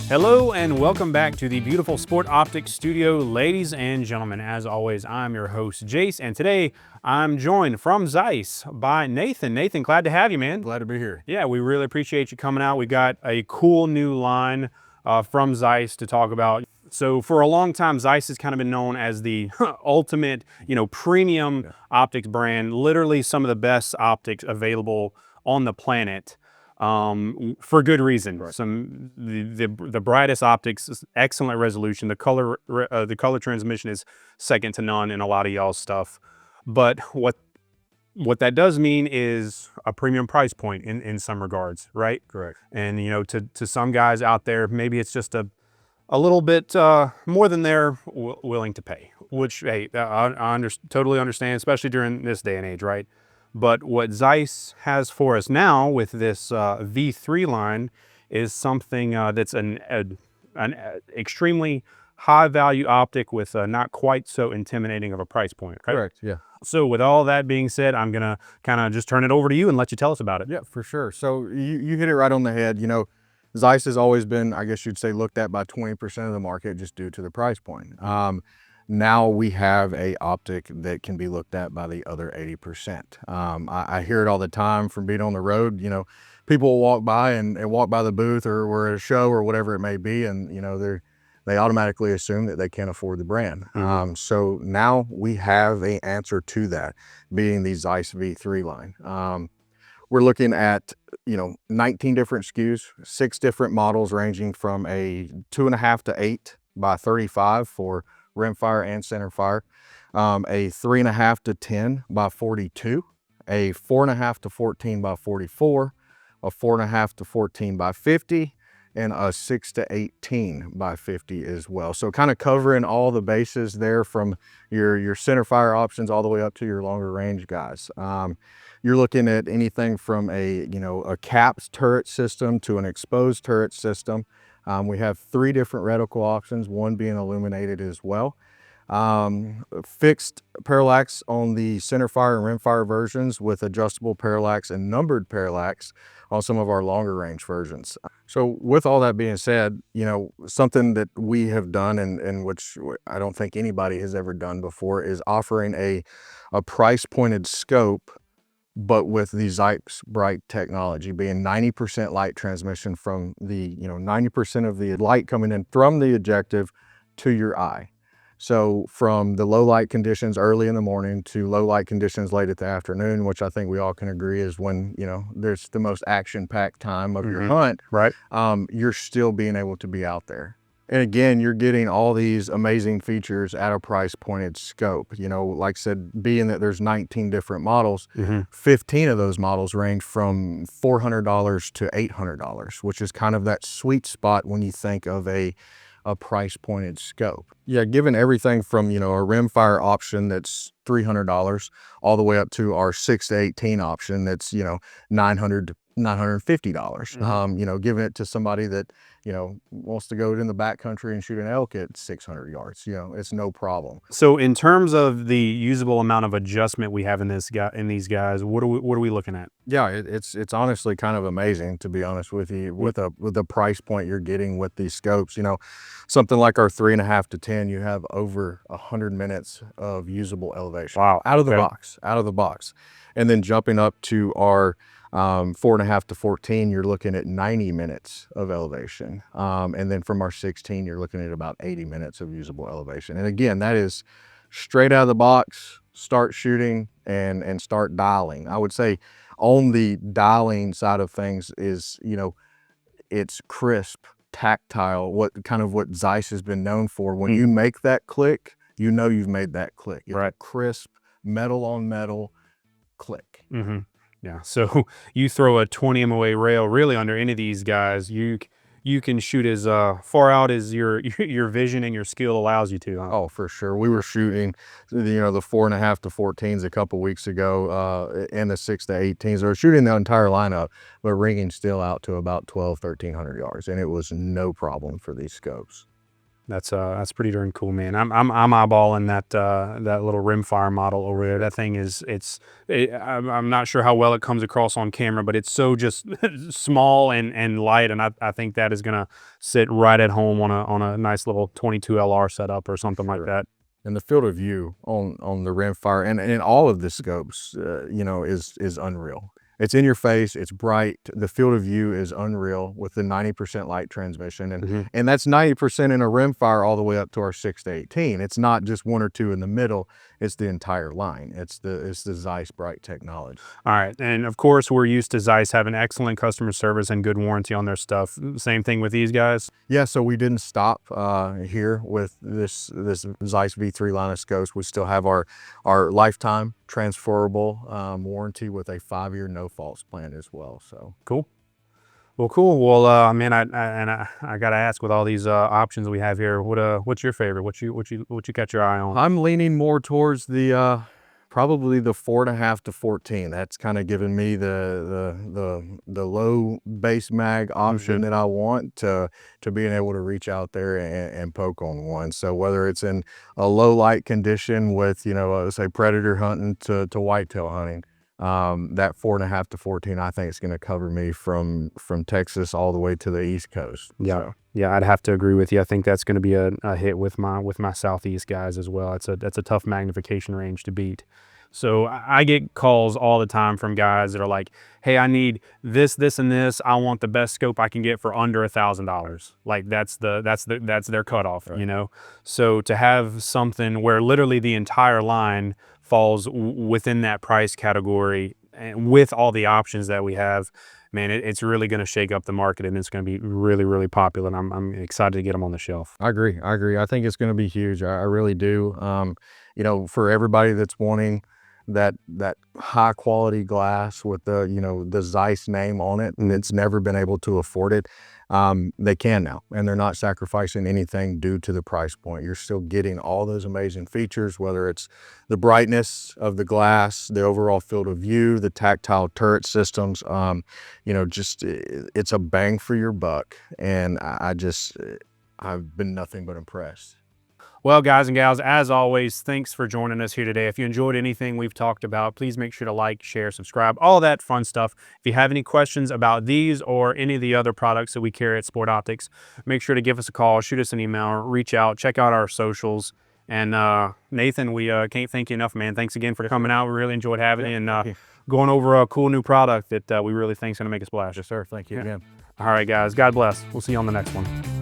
Hello and welcome back to the beautiful Sport Optics studio, ladies and gentlemen. As always, I'm your host, Jace, and today I'm joined from Zeiss by Nathan. Nathan, glad to have you, man. Glad to be here. Yeah, we really appreciate you coming out. We got a cool new line from Zeiss to talk about. So for a long time, Zeiss has kind of been known as the ultimate, premium optics brand, literally some of the best optics available on the planet. For good reason. Right. The brightest optics, excellent resolution. The color transmission is second to none in a lot of y'all's stuff. But what that does mean is a premium price point in some regards, right? Correct. And to some guys out there, maybe it's just a little bit more than they're willing to pay. Which, hey, I totally understand, especially during this day and age, right? But what Zeiss has for us now with this V3 line is something that's an extremely high value optic with not quite so intimidating of a price point. Right? Correct, yeah. So with all that being said, I'm going to kind of just turn it over to you and let you tell us about it. Yeah, for sure. So you hit it right on the head. Zeiss has always been, I guess you'd say, looked at by 20% of the market just due to the price point. Now we have a optic that can be looked at by the other 80%. I hear it all the time from being on the road. People will walk by and walk by the booth or we're at a show or whatever it may be, and they automatically assume that they can't afford the brand. So now we have an answer to that, being the Zeiss V3 line. We're looking at 19 different SKUs, 6 different models ranging from a 2.5 to 8 by 35 for rimfire and centerfire, a 3.5 to 10 by 42, a 4.5 to 14 by 44, a 4.5 to 14 by 50, and a 6 to 18 by 50 as well. So kind of covering all the bases there, from your centerfire options all the way up to your longer range guys. You're looking at anything from a capped turret system to an exposed turret system. We have 3 different reticle options, one being illuminated as well. Fixed parallax on the centerfire and rimfire versions, with adjustable parallax and numbered parallax on some of our longer range versions. So with all that being said, something that we have done and which I don't think anybody has ever done before is offering a price pointed scope, but with the ZEISS Bright technology, being 90% light transmission from the, 90% of the light coming in from the objective to your eye. So from the low light conditions early in the morning to low light conditions late at the afternoon, which I think we all can agree is when, there's the most action-packed time of your hunt, right? You're still being able to be out there. And again, you're getting all these amazing features at a price pointed scope. Like I said, being that there's 19 different models, 15 of those models range from $400 to $800, which is kind of that sweet spot when you think of a price pointed scope. Yeah, given everything from, a rimfire option that's $300 all the way up to our 6 to 18 option that's, $900 to $950. Giving it to somebody that, wants to go in the backcountry and shoot an elk at 600 yards, it's no problem. So in terms of the usable amount of adjustment we have in these guys, what are we looking at? Yeah, it's honestly kind of amazing, to be honest with you, with the price point you're getting with these scopes. Something like our 3.5 to 10, you have over 100 minutes of usable elevation. Wow. Out of the box. And then jumping up to our 4.5 to 14, you're looking at 90 minutes of elevation. And then from our 16, you're looking at about 80 minutes of usable elevation. And again, that is straight out of the box, start shooting and start dialing. I would say on the dialing side of things is, it's crisp, tactile, what Zeiss has been known for. When you make that click, you've made that click. It's right. A crisp, metal on metal click. Yeah, so you throw a 20 MOA rail really under any of these guys, you can shoot as far out as your vision and your skill allows you to. Huh? Oh, for sure. We were shooting, the 4.5 to 14s a couple weeks ago, and the 6 to 18s. We were shooting the entire lineup, but ringing still out to about 1,200, 1,300 yards, and it was no problem for these scopes. That's pretty darn cool, man. I'm eyeballing that little rimfire model over there. That thing is I'm not sure how well it comes across on camera, but it's so just small and light, and I think that is gonna sit right at home on a nice little 22 LR setup or something like that. And the field of view on the rimfire and in all of the scopes, you know, is unreal. It's in your face, it's bright. The field of view is unreal with the 90% light transmission. And that's 90% in a rimfire all the way up to our 6 to 18. It's not just one or two in the middle, it's the entire line. It's the ZEISS Bright Technology. All right, and of course we're used to Zeiss having excellent customer service and good warranty on their stuff. Same thing with these guys? Yeah, so we didn't stop here with this Zeiss V3 line of scopes. We still have our lifetime transferable warranty with a 5-year no faults plan as well. So cool. Well, cool. Well, man, I gotta ask, with all these options we have here, what's your favorite? What you got your eye on? I'm leaning more towards the probably the 4.5 to 14. That's kind of giving me the low base mag option that I want to being able to reach out there and poke on one. So whether it's in a low light condition with, you know, say predator hunting to whitetail hunting, that 4.5 to 14, I think it's going to cover me from Texas all the way to the East Coast. Yeah. So. Yeah, I'd have to agree with you. I think that's going to be a hit with my Southeast guys as well. That's a tough magnification range to beat. So I get calls all the time from guys that are like, hey, I need this, and this. I want the best scope I can get for under $1,000. Like that's their cutoff, right. You know? So to have something where literally the entire line falls within that price category and with all the options that we have, man, it's really going to shake up the market, and it's going to be really, really popular. And I'm excited to get them on the shelf. I agree. I think it's going to be huge. I really do. You know, for everybody that's wanting that high quality glass with the, you know, the Zeiss name on it, and it's never been able to afford it, they can now, and they're not sacrificing anything due to the price point. You're still getting all those amazing features, whether it's the brightness of the glass, the overall field of view, the tactile turret systems. You know, just it's a bang for your buck, and I've been nothing but impressed. Well, guys and gals, as always, thanks for joining us here today. If you enjoyed anything we've talked about, please make sure to like, share, subscribe, all that fun stuff. If you have any questions about these or any of the other products that we carry at Sport Optics, make sure to give us a call, shoot us an email, reach out, check out our socials. And Nathan, we can't thank you enough, man. Thanks again for coming out. We really enjoyed having you and going over a cool new product that we really think is going to make a splash. Yes, sir. Thank you again. All right, guys. God bless. We'll see you on the next one.